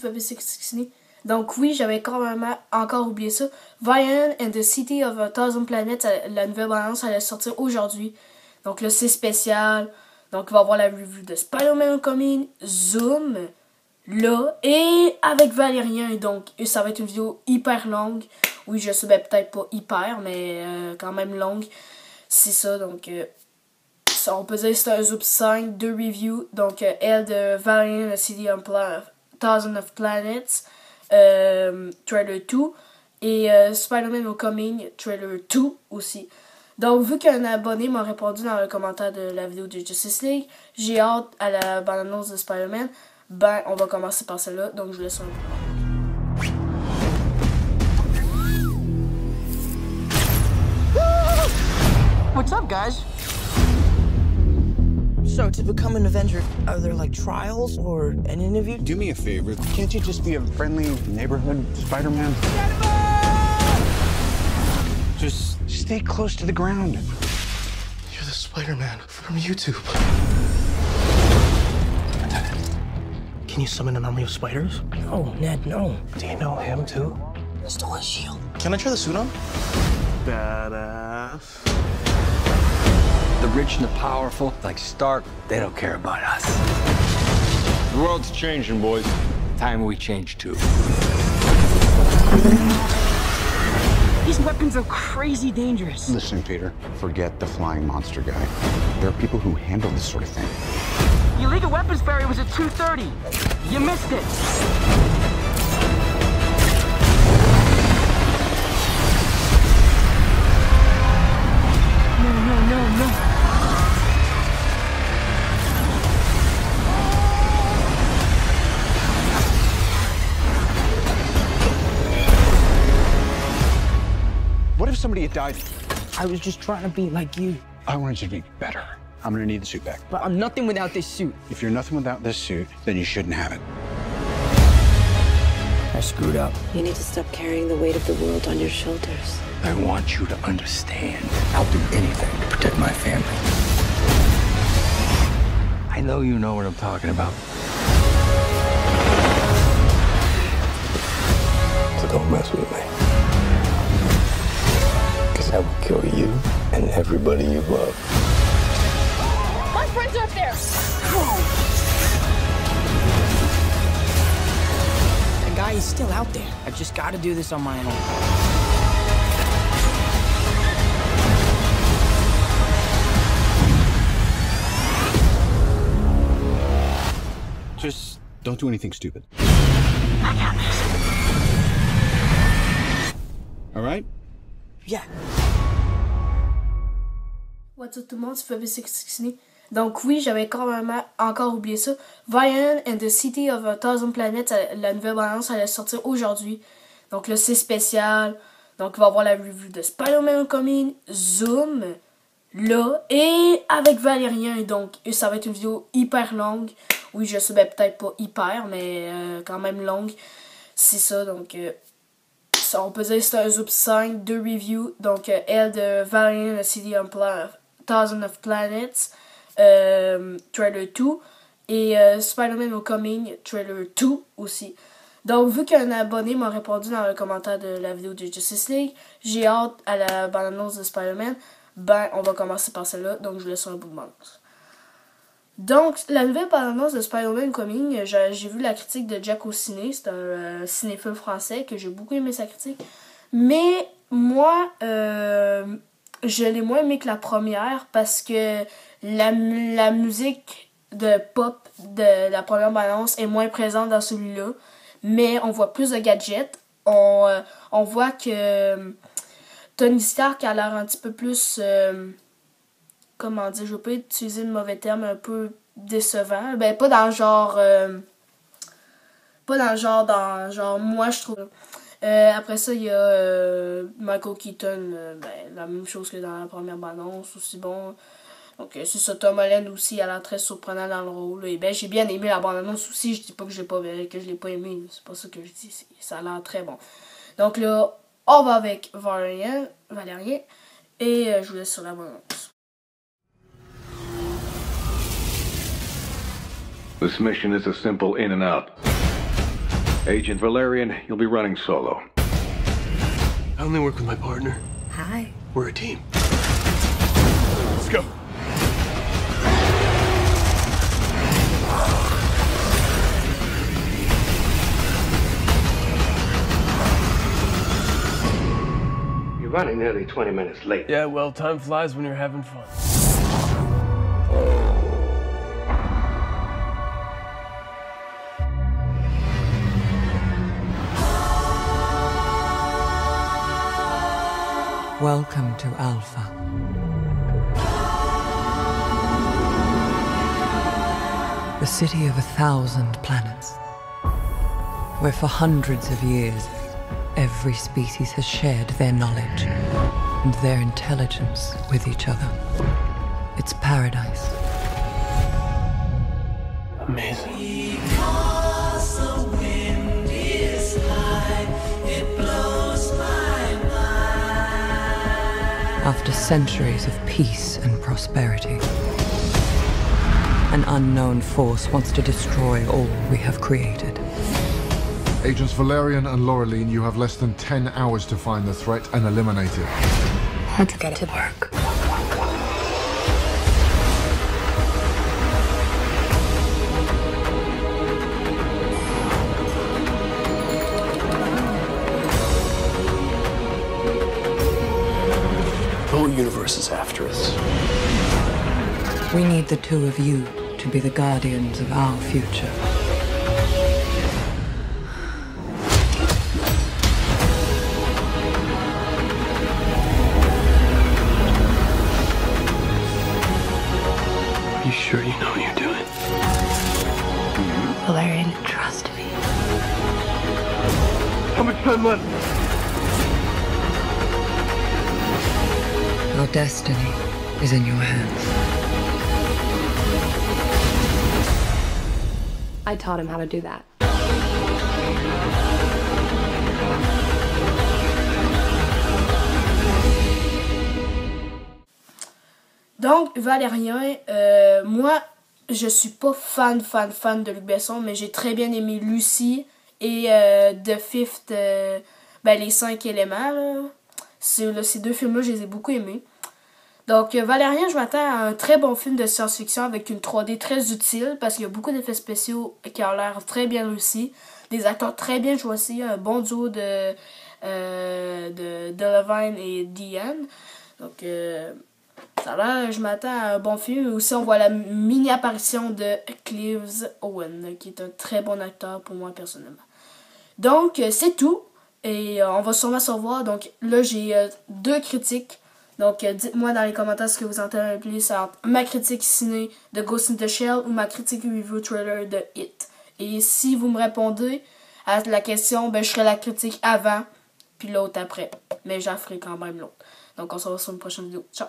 Fabrice. Donc oui, j'avais encore oublié ça. Valiant and the City of a Thousand Planets, la nouvelle bande-annonce allait sortir aujourd'hui. Donc là, c'est spécial. Donc il va y avoir la review de Spider-Man Homecoming, Zoom, là, et avec Valérien. Donc ça va être une vidéo hyper longue. Oui, je sais, peut-être pas hyper, mais quand même longue. C'est ça, donc ça, on peut dire que c'est un Zoom 5, 2 reviews. Donc elle de Valiant and the City of Thousand of Planets. Trailer 2 et Spider-Man Homecoming Trailer 2 aussi. Donc vu qu'un abonné m'a répondu dans le commentaire de la vidéo de Justice League, j'ai hâte à la bande-annonce de Spider-Man. Ben on va commencer par celle-là, donc je vous laisse un peu. What's up, guys? So, to become an Avenger, are there like trials or an interview? Do me a favor. Can't you just be a friendly neighborhood Spider-Man? Just stay close to the ground. You're the Spider-Man from YouTube. Can you summon an army of spiders? No, Ned, no. Do you know him too? Stole his shield. Can I try the suit on? Badass. The rich and the powerful, like Stark, they don't care about us. The world's changing, boys. Time we change too. These weapons are crazy dangerous. Listen, Peter, forget the flying monster guy. There are people who handle this sort of thing. The illegal weapons ferry was at 2:30. You missed it. No. What if somebody had died? I was just trying to be like you. I wanted you to be better. I'm gonna need the suit back. But I'm nothing without this suit. If you're nothing without this suit, then you shouldn't have it. I screwed up. You need to stop carrying the weight of the world on your shoulders. I want you to understand. I'll do anything to protect my family. I know you know what I'm talking about. So don't mess with me. Because I will kill you and everybody you love. My friends are up there! The guy is still out there. I've just got to do this on my own. Just don't do anything stupid. I got this. All right? Yeah. What's up tout le monde, c'est Fabrice. Donc oui, j'avais encore oublié ça. Valiant and the City of a Thousand Planets, la nouvelle bande-annonce allait sortir aujourd'hui. Donc là, c'est spécial. Donc il va y avoir la review de Spider-Man Homecoming, Zoom, là, et avec Valérien. Donc ça va être une vidéo hyper longue. Oui, je sais, peut-être pas hyper, mais quand même longue. C'est ça, donc ça, on peut dire que c'est un Zoom 5, 2 reviews. Donc elle de Valiant and the City of Thousand of Planets, Trailer 2 et Spider-Man Homecoming Trailer 2 aussi. Donc vu qu'un abonné m'a répondu dans le commentaire de la vidéo de Justice League, j'ai hâte à la bande-annonce de Spider-Man. Ben on va commencer par celle-là, donc je vous laisse un bout de bande-annonce. Donc la nouvelle bande-annonce de Spider-Man Homecoming, j'ai vu la critique de Jack au ciné, c'est un cinéphile français que j'ai beaucoup aimé sa critique. Mais moi, je l'ai moins aimé que la première parce que la musique de pop de la première bande-annonce est moins présente dans celui-là. Mais on voit plus de gadgets. On voit que Tony Stark a l'air un petit peu plus... comment dire, je veux pas utiliser le mauvais terme, un peu décevant. Ben, pas dans le genre... dans genre moi, je trouve... après ça, il y a Michael Keaton, la même chose que dans la première bande-annonce, aussi bon. Donc c'est ça, Tom Holland aussi, il a l'air très surprenant dans le rôle. Et j'ai bien aimé la bande-annonce aussi, je dis pas que je l'ai pas aimé, c'est pas ça que je dis, ça a l'air très bon. Donc là, on va avec Valérien, et je vous laisse sur la bande-annonce. This mission is a simple in and out. Agent Valerian, you'll be running solo. I only work with my partner. Hi. We're a team. Let's go. You're running nearly 20 minutes late. Yeah, well, time flies when you're having fun. Welcome to Alpha. The city of 1,000 planets, where for hundreds of years, every species has shared their knowledge and their intelligence with each other. It's paradise. Amazing. Because the wind is high, it blows my mind. After centuries of peace and prosperity, an unknown force wants to destroy all we have created. Agents Valerian and Laureline, you have less than 10 hours to find the threat and eliminate it. Let's get to work. The whole universe is after us. We need the two of you to be the guardians of our future. Are you sure you know what you're doing? Valerian, trust me. How much time left? Our destiny is in your hands. I taught him how to do that. Donc, Valérien, moi, je suis pas fan de Luc Besson, mais j'ai très bien aimé Lucy et The Fifth, les 5 éléments. Là. Ces deux films-là, je les ai beaucoup aimés. Donc, Valérien, je m'attends à un très bon film de science-fiction avec une 3D très utile parce qu'il y a beaucoup d'effets spéciaux qui ont l'air très bien réussis. Des acteurs très bien choisis, un bon duo de Delevingne et Diane. Donc, ça a l'air, je m'attends à un bon film. Aussi, on voit la mini-apparition de Clive Owen, qui est un très bon acteur pour moi personnellement. Donc, c'est tout. Et on va sûrement se revoir. Donc, là, j'ai 2 critiques. Donc, dites-moi dans les commentaires ce que vous entendez le plus entre ma critique ciné de Ghost in the Shell ou ma critique review trailer de It. Et si vous me répondez à la question, je ferai la critique avant, puis l'autre après. Mais j'en ferai quand même l'autre. Donc, on se revoit sur une prochaine vidéo. Ciao!